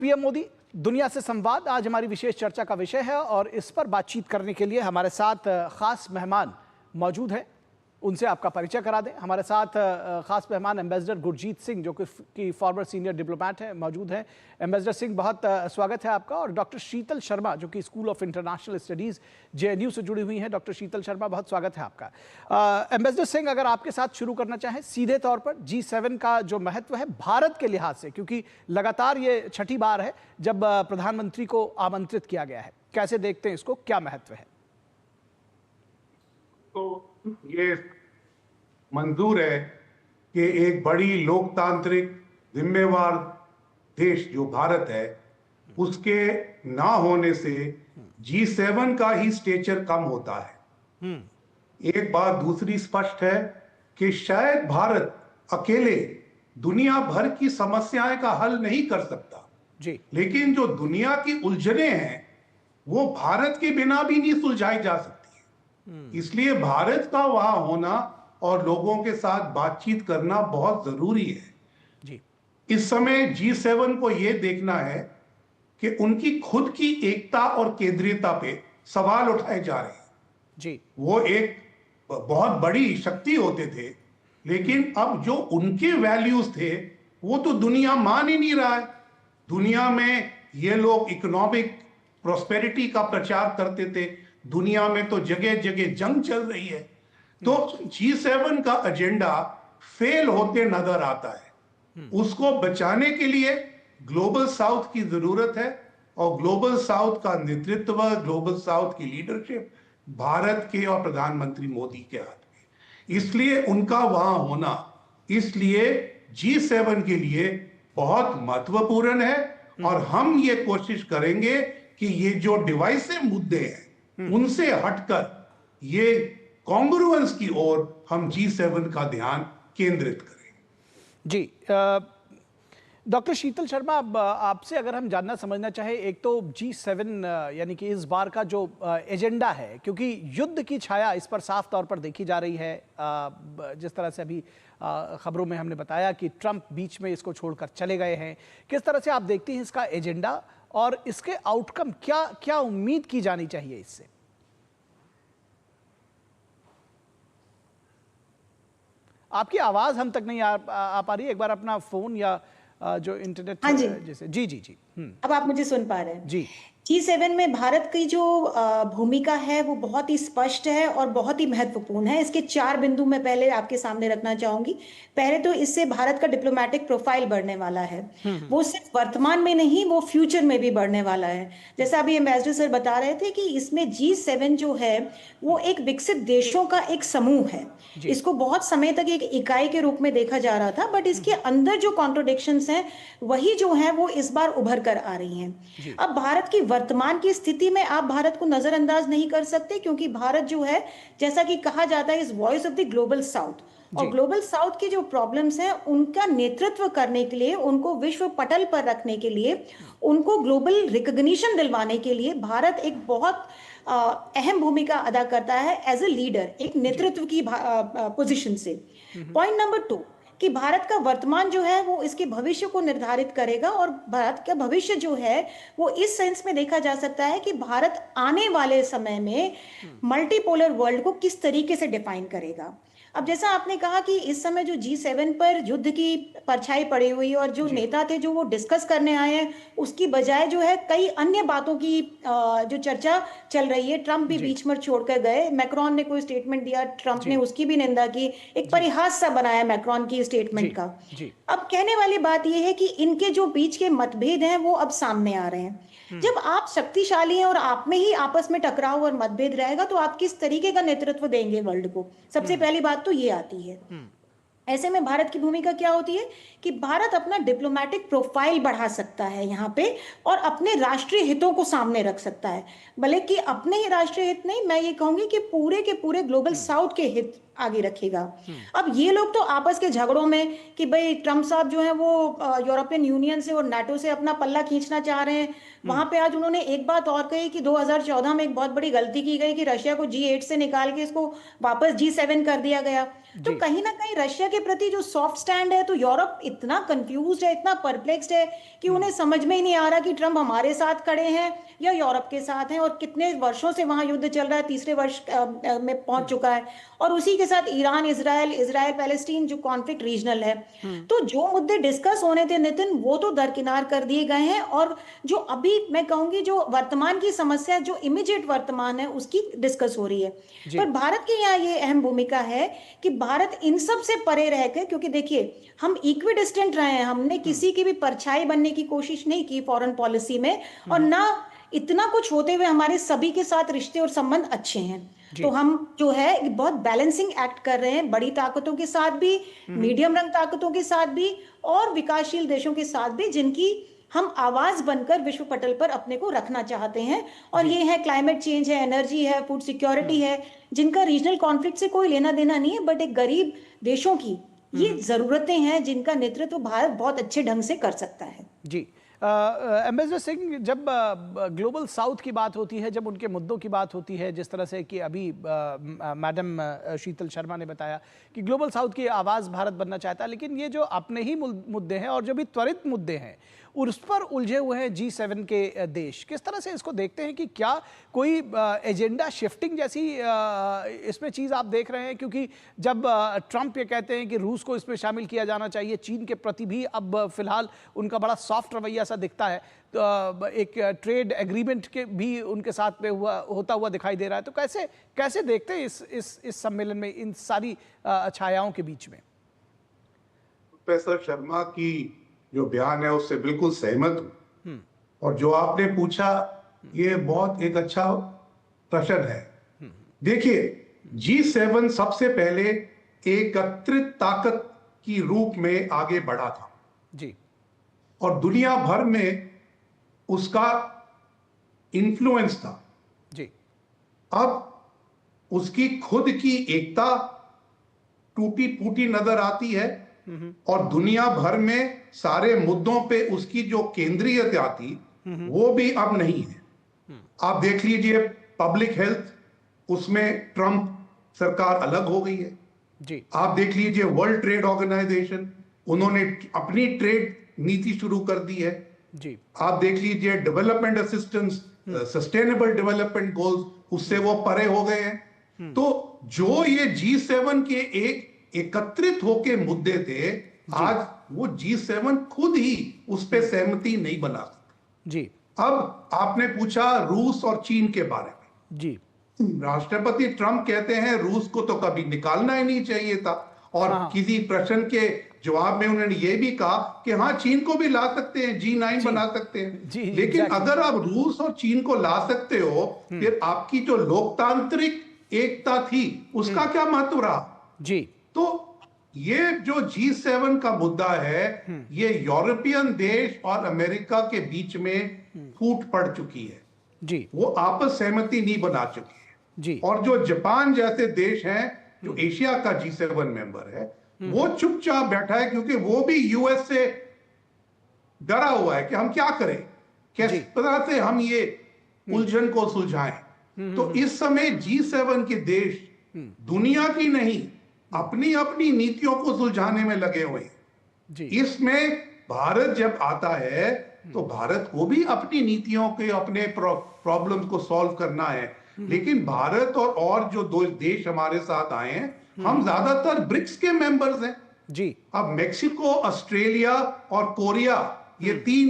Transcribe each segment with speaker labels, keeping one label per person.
Speaker 1: PM Modi दुनिया से संवाद आज हमारी विशेष चर्चा का विषय है और इस पर बातचीत करने के लिए हमारे साथ खास मेहमान मौजूद हैं। उनसे आपका परिचय करा दें। हमारे साथ खास मेहमान एम्बेसडर गुरजीत सिंह जो कि फॉर्मर सीनियर डिप्लोमेट हैं मौजूद हैं। एम्बेसडर सिंह, बहुत स्वागत है आपका। और डॉक्टर शीतल शर्मा जो कि school of international studies JNU से जुड़ी हुई हैं। डॉक्टर शीतल शर्मा, बहुत स्वागत है आपका। एम्बेसडर सिंह, अगर आपके साथ शुरू करना चाहें सीधे तौर पर G7 का जो महत्व है भारत के लिहाज से, क्योंकि लगातार ये छठी बार है जब प्रधानमंत्री को आमंत्रित किया गया है, कैसे देखते हैं इसको, क्या महत्व है?
Speaker 2: तो ये मंजूर है कि एक बड़ी लोकतांत्रिक जिम्मेवार देश जो भारत है उसके ना होने से G7 का ही स्टेचर कम होता है। एक बात दूसरी स्पष्ट है कि शायद भारत अकेले दुनिया भर की समस्याएं का हल नहीं कर सकता
Speaker 1: जी,
Speaker 2: लेकिन जो दुनिया की उलझने हैं वो भारत के बिना भी नहीं सुलझाई जा सकती। इसलिए भारत का वहां होना और लोगों के साथ बातचीत करना बहुत जरूरी है
Speaker 1: जी।
Speaker 2: इस समय G7 को यह देखना है कि उनकी खुद की एकता और केंद्रीयता पे सवाल उठाए जा रहे हैं
Speaker 1: जी।
Speaker 2: वो एक बहुत बड़ी शक्ति होते थे, लेकिन अब जो उनके वैल्यूज थे वो तो दुनिया मान ही नहीं रहा है। दुनिया में ये लोग इकोनॉमिक प्रोस्पेरिटी का प्रचार करते थे, दुनिया में तो जगह जगह जंग चल रही है। तो G7 का एजेंडा फेल होते नजर आता है। उसको बचाने के लिए ग्लोबल साउथ की जरूरत है और ग्लोबल साउथ का नेतृत्व, ग्लोबल साउथ की लीडरशिप भारत के और प्रधानमंत्री मोदी के हाथ में। इसलिए उनका वहां होना इसलिए G7 के लिए बहुत महत्वपूर्ण है और हम ये कोशिश करेंगे कि ये जो डिवाइसिव मुद्दे हैं उनसे हटकर ये कॉन्ग्रुएंस की ओर हम G7 का ध्यान केंद्रित करें।
Speaker 1: जी, डॉक्टर शीतल शर्मा, अब आपसे अगर हम जानना समझना चाहें, एक तो G7 यानी कि इस बार का जो एजेंडा है, क्योंकि युद्ध की छाया इस पर साफ तौर पर देखी जा रही है। जिस तरह से अभी खबरों में हमने बताया कि ट्रंप बीच में इसको छोड़कर चले गए हैं, किस तरह से आप देखती हैं इसका एजेंडा और इसके आउटकम, क्या क्या उम्मीद की जानी चाहिए इससे? आपकी आवाज हम तक नहीं आ पा रही है। एक बार अपना फोन या जो इंटरनेट,
Speaker 3: हाँ जी,
Speaker 1: जैसे जी जी जी।
Speaker 3: अब आप मुझे सुन पा रहे हैं?
Speaker 1: जी।
Speaker 3: G7 में भारत की जो भूमिका है वो बहुत ही स्पष्ट है और बहुत ही महत्वपूर्ण है। इसके 4 बिंदु मैं पहले आपके सामने रखना चाहूंगी। पहले तो इससे भारत का डिप्लोमेटिक प्रोफाइल बढ़ने वाला है। वो सिर्फ वर्तमान में नहीं, वो फ्यूचर में भी बढ़ने वाला है। जैसा अभी एम्बेसडर सर बता रहे थे कि इसमें G7 जो है वो एक विकसित देशों का एक समूह है। इसको बहुत समय तक एक इकाई के रूप में देखा जा रहा था, बट इसके अंदर जो कॉन्ट्रोडिक्शंस हैं वही जो है वो इस बार उभर कर आ रही हैं। अब भारत की वर्तमान की स्थिति में आप भारत को नजरअंदाज नहीं कर सकते, क्योंकि भारत जो है, जैसा कि कहा जाता है, is voice of the global south. और ग्लोबल साउथ की जो प्रॉब्लम्स हैं उनका नेतृत्व करने के लिए, उनको विश्व पटल पर रखने के लिए, उनको ग्लोबल रिकॉग्निशन दिलवाने के लिए भारत एक बहुत अहम भूमिका अदा करता है एज ए लीडर, एक नेतृत्व की पोजीशन से। पॉइंट नंबर 2 कि भारत का वर्तमान जो है वो इसके भविष्य को निर्धारित करेगा, और भारत का भविष्य जो है वो इस सेंस में देखा जा सकता है कि भारत आने वाले समय में मल्टीपोलर वर्ल्ड को किस तरीके से डिफाइन करेगा। अब जैसा आपने कहा कि इस समय जो G7 पर युद्ध की परछाई पड़ी हुई और जो नेता थे जो वो डिस्कस करने आए हैं, उसकी बजाय जो है कई अन्य बातों की जो चर्चा चल रही है। ट्रंप भी बीच में छोड़कर गए, मैक्रॉन ने कोई स्टेटमेंट दिया, ट्रंप ने उसकी भी निंदा की, एक परिहास सा बनाया मैक्रॉन की स्टेटमेंट का। अब कहने वाली बात यह है कि इनके जो बीच के मतभेद हैं वो अब सामने आ रहे हैं। जब आप शक्तिशाली हैं और आप में ही आपस में टकराव और मतभेद रहेगा तो आप किस तरीके का नेतृत्व देंगे वर्ल्ड को? सबसे पहली बात तो ये आती है। ऐसे में भारत की भूमिका क्या होती है कि भारत अपना डिप्लोमेटिक प्रोफाइल बढ़ा सकता है यहाँ पे और अपने राष्ट्रीय हितों को सामने रख सकता है। भले कि अपने ही राष्ट्रीय हित नहीं, मैं ये कहूंगी कि पूरे के पूरे ग्लोबल साउथ के हित आगे रखेगा। अब ये लोग तो आपस के झगड़ों में कि भाई ट्रम्प साहब जो है वो यूरोपियन यूनियन से और नाटो से अपना पल्ला खींचना चाह रहे हैं। वहां पे आज उन्होंने एक बात और कही कि 2014 में एक बहुत बड़ी गलती की गई कि रशिया को G8 से निकाल के इसको वापस G7 कर दिया गया। तो कहीं ना कहीं रशिया के प्रति जो सॉफ्ट स्टैंड है, तो यूरोप इतना कंफ्यूज्ड है, इतना परप्लेक्स्ड है कि उन्हें समझ में ही नहीं आ रहा कि ट्रम्प हमारे साथ खड़े हैं या यूरोप के साथ हैं। और कितने वर्षों से वहां युद्ध चल रहा है, तीसरे वर्ष में पहुंच चुका है। और उसी के साथ ईरान, इजराइल पैलेस्टीन जो कॉन्फ्लिक्ट रीजनल है। तो जो मुद्दे डिस्कस होने थे नितिन, वो तो दरकिनार कर दिए गए हैं। और जो अभी मैं कहूंगी जो वर्तमान की समस्या, जो इमीडिएट वर्तमान है, उसकी डिस्कस हो रही है। पर भारत की यहाँ ये अहम भूमिका है कि भारत इन सब से परे रह के, क्योंकि देखिए हम इक्विडिस्टेंट रहे हैं, हमने किसी की भी परछाई बनने की कोशिश नहीं की फॉरेन पॉलिसी में, और ना इतना कुछ होते हुए हमारे सभी के साथ रिश्ते और संबंध अच्छे हैं। तो हम जो है बहुत बैलेंसिंग एक्ट कर रहे हैं, बड़ी ताकतों के साथ भी, मीडियम रंग ताकतों के साथ भी, और विकासशील देशों के साथ भी, जिनकी हम आवाज बनकर विश्व पटल पर अपने को रखना चाहते हैं। और ये है क्लाइमेट चेंज है, एनर्जी है, फूड सिक्योरिटी है, जिनका रीजनल कॉन्फ्लिक्ट से कोई लेना देना नहीं है, बट एक गरीब देशों की ये जरूरतें हैं जिनका नेतृत्व भारत बहुत अच्छे ढंग से कर सकता है।
Speaker 1: जी, एम्बेसडर सिंह, जब ग्लोबल साउथ की बात होती है, जब उनके मुद्दों की बात होती है, जिस तरह से कि अभी मैडम शीतल शर्मा ने बताया कि ग्लोबल साउथ की आवाज़ भारत बनना चाहता है, लेकिन ये जो अपने ही मुद्दे हैं और जो भी त्वरित मुद्दे हैं उस पर उलझे हुए हैं G7 के देश, किस तरह से इसको देखते हैं कि क्या कोई एजेंडा शिफ्टिंग जैसी इसमें चीज़ आप देख रहे हैं? क्योंकि जब ट्रंप ये कहते हैं कि रूस को इसमें शामिल किया जाना चाहिए, चीन के प्रति भी अब फिलहाल उनका बड़ा सॉफ्ट रवैया सा दिखता है, तो एक ट्रेड एग्रीमेंट के भी उनके साथ में होता हुआ दिखाई दे रहा है, तो कैसे देखते हैं इस सम्मेलन में इन सारी छायाओं के बीच में?
Speaker 2: प्रोफेसर शर्मा की जो बयान है उससे बिल्कुल सहमत हूं, और जो आपने पूछा ये बहुत एक अच्छा प्रश्न है। देखिए, G7 सबसे पहले एकत्रित ताकत की रूप में आगे बढ़ा था
Speaker 1: जी,
Speaker 2: और दुनिया भर में उसका इन्फ्लुएंस था
Speaker 1: जी।
Speaker 2: अब उसकी खुद की एकता टूटी फूटी नजर आती है, और दुनिया भर में सारे मुद्दों पे उसकी जो केंद्रीयता थी वो भी अब नहीं है। आप देख लीजिए पब्लिक हेल्थ, उसमें ट्रंप सरकार अलग हो गई है
Speaker 1: जी।
Speaker 2: आप देख लीजिए वर्ल्ड ट्रेड ऑर्गेनाइजेशन, उन्होंने अपनी ट्रेड नीति शुरू कर दी है
Speaker 1: जी।
Speaker 2: आप देख लीजिए development assistance, sustainable development goals, उससे वो परे हो गए हैं। तो जो ये G7 के एक एकत्रित होके मुद्दे थे, आज वो G7 खुद ही उस पे सहमति नहीं बना सकते
Speaker 1: जी।
Speaker 2: अब आपने पूछा रूस और चीन के बारे में
Speaker 1: जी।
Speaker 2: राष्ट्रपति ट्रंप कहते हैं रूस को तो कभी निकालना ही नहीं चाहिए था, और किसी प्रश्न के जवाब में उन्होंने ये भी कहा कि हाँ चीन को भी ला सकते हैं, G9 बना सकते हैं। लेकिन अगर आप रूस और चीन को ला सकते हो, फिर आपकी जो लोकतांत्रिक एकता थी उसका क्या महत्व रहा
Speaker 1: जी।
Speaker 2: तो ये जो G7 का मुद्दा है, ये यूरोपियन देश और अमेरिका के बीच में फूट पड़ चुकी है
Speaker 1: जी।
Speaker 2: वो आपस सहमति नहीं बना चुकी है
Speaker 1: जी।
Speaker 2: और जो जापान जैसे देश हैं जो एशिया का G7 मेंबर है, वो चुपचाप बैठा है, क्योंकि वो भी यूएस से डरा हुआ है कि हम क्या करें, किस तरह से हम ये उलझन को सुलझाएं। तो इस समय G7 के देश दुनिया की नहीं, अपनी अपनी नीतियों को सुलझाने में लगे हुए हैं। इसमें भारत जब आता है तो भारत को भी अपनी नीतियों के अपने प्रॉब्लम्स को सॉल्व करना है। लेकिन भारत और जो दो देश हमारे साथ आए हैं, हम ज्यादातर ब्रिक्स के मेंबर्स हैं
Speaker 1: जी।
Speaker 2: अब मेक्सिको, ऑस्ट्रेलिया और कोरिया, ये 3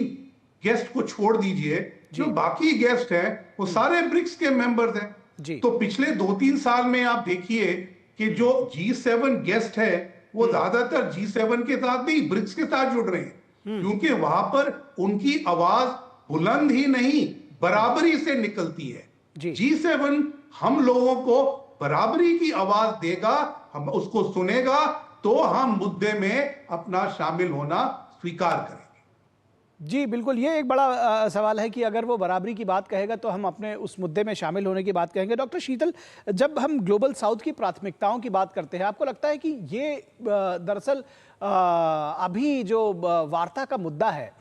Speaker 2: गेस्ट को छोड़ दीजिए, जो बाकी गेस्ट हैं वो सारे ब्रिक्स के मेंबर्स हैं। तो पिछले 2-3 साल में आप देखिए कि जो G7 गेस्ट है वो ज्यादातर G7 के साथ नहीं ब्रिक्स के साथ जुड़ रहे हैं, क्योंकि वहां पर उनकी आवाज बुलंद ही नहीं बराबरी से निकलती है। G7 हम लोगों को बराबरी की आवाज देगा, हम उसको सुनेगा, तो हम मुद्दे में अपना शामिल होना स्वीकार करेंगे।
Speaker 1: जी बिल्कुल, ये एक बड़ा सवाल है कि अगर वो बराबरी की बात कहेगा तो हम अपने उस मुद्दे में शामिल होने की बात कहेंगे। डॉक्टर शीतल, जब हम ग्लोबल साउथ की प्राथमिकताओं की बात करते हैं, आपको लगता है कि ये दरअसल अभी जो वार्ता का मुद्दा है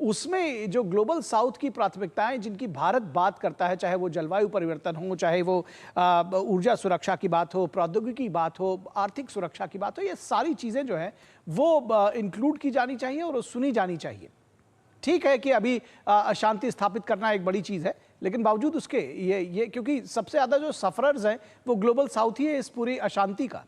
Speaker 1: उसमें जो ग्लोबल साउथ की प्राथमिकताएं जिनकी भारत बात करता है, चाहे वो जलवायु परिवर्तन हो, चाहे वो ऊर्जा सुरक्षा की बात हो, प्रौद्योगिकी की बात हो, आर्थिक सुरक्षा की बात हो, ये सारी चीज़ें जो हैं वो इंक्लूड की जानी चाहिए और सुनी जानी चाहिए। ठीक है कि अभी अशांति स्थापित करना एक बड़ी चीज़ है, लेकिन बावजूद उसके ये क्योंकि सबसे ज़्यादा जो सफरर्स हैं वो ग्लोबल साउथ ही है इस पूरी अशांति का।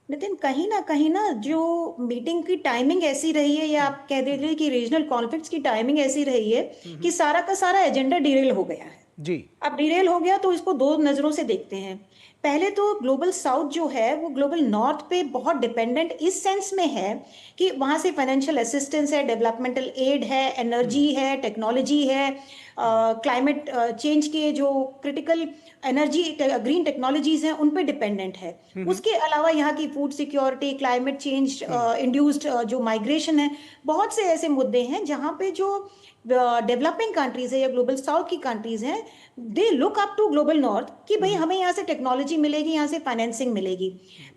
Speaker 3: नितिन, कहीं ना जो मीटिंग की टाइमिंग ऐसी रही है, या आप कह दीजिए कि रीजनल कॉन्फ्लिक्ट्स की टाइमिंग ऐसी रही है कि सारा का सारा एजेंडा डिरेल हो गया है।
Speaker 1: जी।
Speaker 3: अब डिरेल हो गया तो इसको दो नजरों से देखते हैं। पहले तो ग्लोबल साउथ जो है वो ग्लोबल नॉर्थ पे बहुत डिपेंडेंट इस सेंस में है कि वहां से फाइनेंशियल असिस्टेंस है, डेवलपमेंटल एड है, एनर्जी है, टेक्नोलॉजी है, क्लाइमेट चेंज के जो क्रिटिकल एनर्जी ग्रीन टेक्नोलॉजीज हैं उन पे डिपेंडेंट है। उसके अलावा यहाँ की food security, climate change induced जो माइग्रेशन है, बहुत से ऐसे मुद्दे हैं जहाँ पे जो डेवलपिंग कंट्रीज है या ग्लोबल साउथ की कंट्रीज हैं, they look up to global north कि भाई हमें यहाँ से टेक्नोलॉजी मिलेगी, यहाँ से फाइनेंसिंग मिलेगी।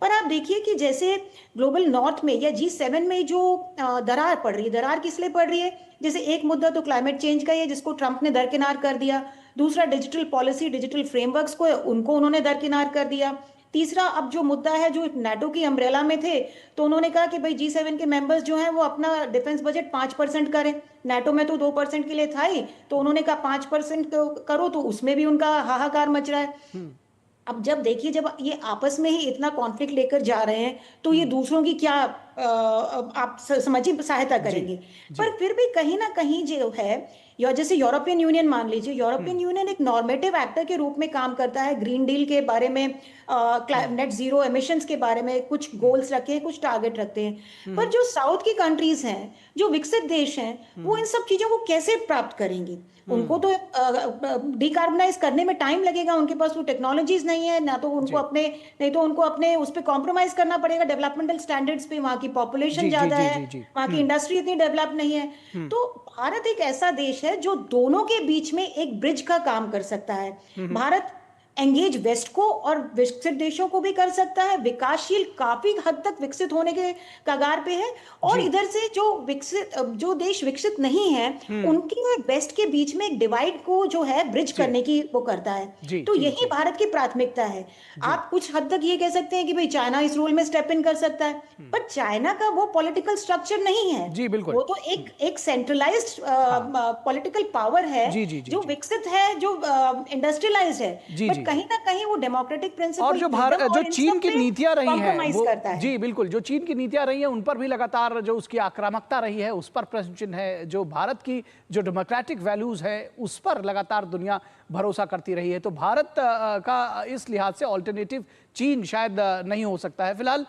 Speaker 3: पर आप देखिए कि जैसे ग्लोबल नॉर्थ में या G7 में जो दरार पड़ रही है, दरार किस लिए पड़ रही है? जैसे एक मुद्दा तो क्लाइमेट चेंज का है जिसको ट्रंप ने दरकिनार कर दिया, दूसरा डिजिटल पॉलिसी, डिजिटल फ्रेमवर्क्स को उनको उन्होंने दरकिनार कर दिया, तीसरा अब जो मुद्दा है जो नाटो की अम्ब्रेला में थे तो उन्होंने कहा कि भाई G7 के मेंबर्स जो हैं वो अपना डिफेंस बजट 5% करें। नाटो में तो 2% के लिए था ही, तो उन्होंने कहा 5% करो, तो उसमें भी उनका हाहाकार मच रहा है। अब जब देखिए, जब ये आपस में ही इतना कॉन्फ्लिक्ट लेकर जा रहे हैं तो ये दूसरों की क्या आप समझिए सहायता करेंगे। पर फिर भी कहीं ना कहीं जो है, या जैसे यूरोपियन यूनियन मान लीजिए, यूरोपियन यूनियन एक नॉर्मेटिव एक्टर के रूप में काम करता है, ग्रीन डील के बारे में, नेट जीरो एमिशंस के बारे में कुछ गोल्स रखे हैं, कुछ टारगेट रखते हैं। पर जो साउथ की कंट्रीज हैं, जो विकसित देश हैं, वो इन सब चीजों को कैसे प्राप्त करेंगी? उनको तो डिकार्बनाइज करने में टाइम लगेगा, उनके पास वो टेक्नोलॉजीज नहीं है, ना तो उनको अपने, नहीं तो उनको अपने उस पर कॉम्प्रोमाइज करना पड़ेगा डेवलपमेंटल स्टैंडर्ड्स पे। वहां की पॉपुलेशन ज्यादा है, वहां की इंडस्ट्री इतनी डेवलप नहीं है। तो भारत एक ऐसा देश है जो दोनों के बीच में एक ब्रिज का काम कर सकता है। भारत एंगेज वेस्ट को और विकसित देशों को भी कर सकता है, विकासशील काफी हद तक विकसित होने के कगार पे है, और इधर से जो देश विकसित नहीं है उनकी वेस्ट के बीच में एक डिवाइड को जो है ब्रिज करने की वो करता है। तो यही भारत की प्राथमिकता है। आप कुछ हद तक ये कह सकते हैं कि भाई चाइना इस रोल में स्टेप इन कर सकता है, पर चाइना का वो पॉलिटिकल स्ट्रक्चर नहीं है।
Speaker 1: जी बिल्कुल,
Speaker 3: वो तो एक सेंट्रलाइज्ड पॉलिटिकल पावर है जो विकसित है, जो इंडस्ट्रियलाइज्ड है, कहीं ना कहीं वो डेमोक्रेटिक प्रिंसिपल
Speaker 1: और जो चीन की नीतियां रही हैं,
Speaker 3: जी
Speaker 1: बिल्कुल, जो चीन की नीतियां रही हैं उन पर भी लगातार जो उसकी आक्रामकता रही है उस पर प्रश्न चिन्ह है। जो भारत की जो डेमोक्रेटिक वैल्यूज है उस पर लगातार दुनिया भरोसा करती रही है। तो भारत का इस लिहाज से ऑल्टरनेटिव चीन शायद नहीं हो सकता है। फिलहाल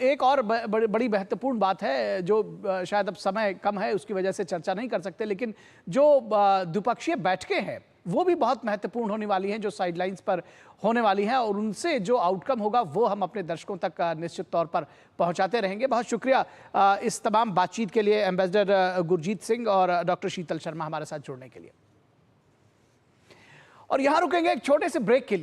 Speaker 1: एक और बड़ी महत्वपूर्ण बात है जो शायद अब समय कम है उसकी वजह से चर्चा नहीं कर सकते, लेकिन जो द्विपक्षीय बैठकें हैं वो भी बहुत महत्वपूर्ण होने वाली हैं, जो साइडलाइंस पर होने वाली हैं, और उनसे जो आउटकम होगा वो हम अपने दर्शकों तक निश्चित तौर पर पहुंचाते रहेंगे। बहुत शुक्रिया इस तमाम बातचीत के लिए एम्बेसडर गुरजीत सिंह और डॉक्टर शीतल शर्मा हमारे साथ जुड़ने के लिए। और यहां रुकेंगे एक छोटे से ब्रेक के लिए।